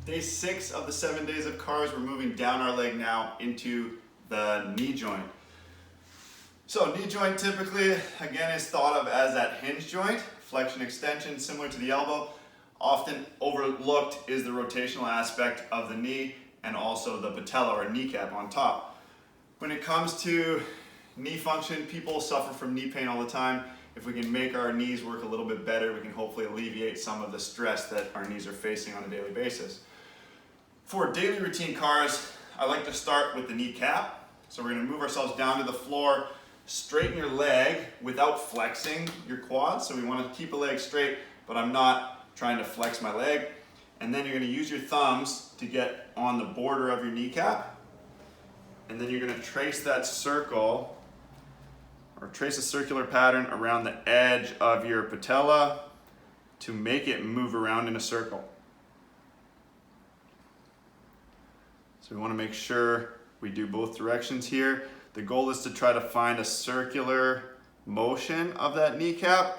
Day 6 of the 7 days of CARs. We're moving down our leg now into the knee joint. So knee joint typically, again, is thought of as that hinge joint, flexion extension, similar to the elbow. Often overlooked is the rotational aspect of the knee and also the patella or kneecap on top. When it comes to knee function, people suffer from knee pain all the time. If we can make our knees work a little bit better, we can hopefully alleviate some of the stress that our knees are facing on a daily basis. For daily routine CARs, I like to start with the kneecap. So we're going to move ourselves down to the floor, straighten your leg without flexing your quads. So we want to keep a leg straight, but I'm not trying to flex my leg. And then you're going to use your thumbs to get on the border of your kneecap. And then you're going to trace that circle, or trace a circular pattern around the edge of your patella to make it move around in a circle. So we want to make sure we do both directions here. The goal is to try to find a circular motion of that kneecap.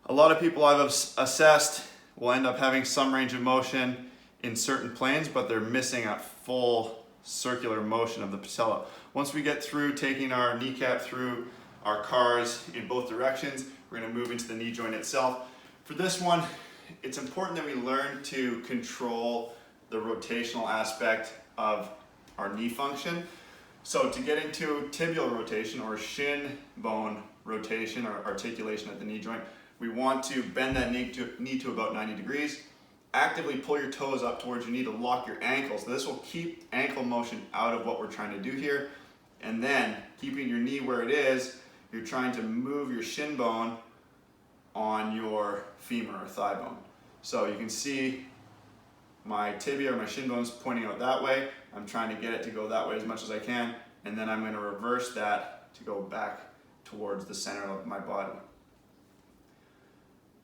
A lot of people I've assessed will end up having some range of motion in certain planes, but they're missing a full circular motion of the patella. Once we get through taking our kneecap through our CARs in both directions, we're going to move into the knee joint itself. For this one, it's important that we learn to control the rotational aspect of our knee function. So to get into tibial rotation or shin bone rotation or articulation at the knee joint, we want to bend that knee to about 90 degrees. Actively pull your toes up towards your knee to lock your ankles. This will keep ankle motion out of what we're trying to do here. And then keeping your knee where it is, you're trying to move your shin bone on your femur or thigh bone. So you can see my tibia or my shin bone's pointing out that way. I'm trying to get it to go that way as much as I can, and then I'm going to reverse that to go back towards the center of my body.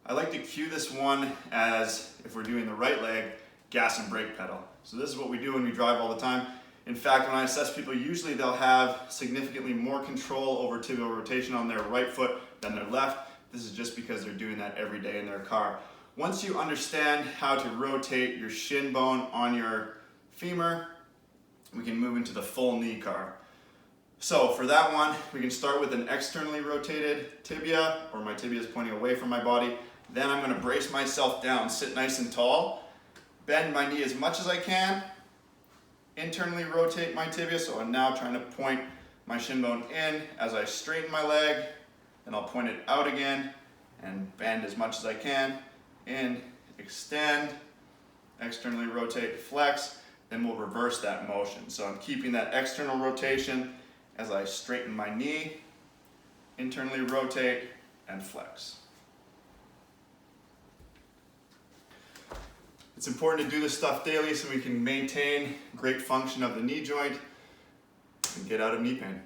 I like to cue this one as, if we're doing the right leg, gas and brake pedal. So this is what we do when we drive all the time. In fact, when I assess people, usually they'll have significantly more control over tibial rotation on their right foot than their left. This is just because they're doing that every day in their car. Once you understand how to rotate your shin bone on your femur, we can move into the full knee CAR. So for that one, we can start with an externally rotated tibia, or my tibia is pointing away from my body. Then I'm going to brace myself down, sit nice and tall, bend my knee as much as I can, internally rotate my tibia, so I'm now trying to point my shin bone in as I straighten my leg, then I'll point it out again and bend as much as I can, in, extend, externally rotate, flex, then we'll reverse that motion. So I'm keeping that external rotation as I straighten my knee, internally rotate, and flex. It's important to do this stuff daily so we can maintain great function of the knee joint and get out of knee pain.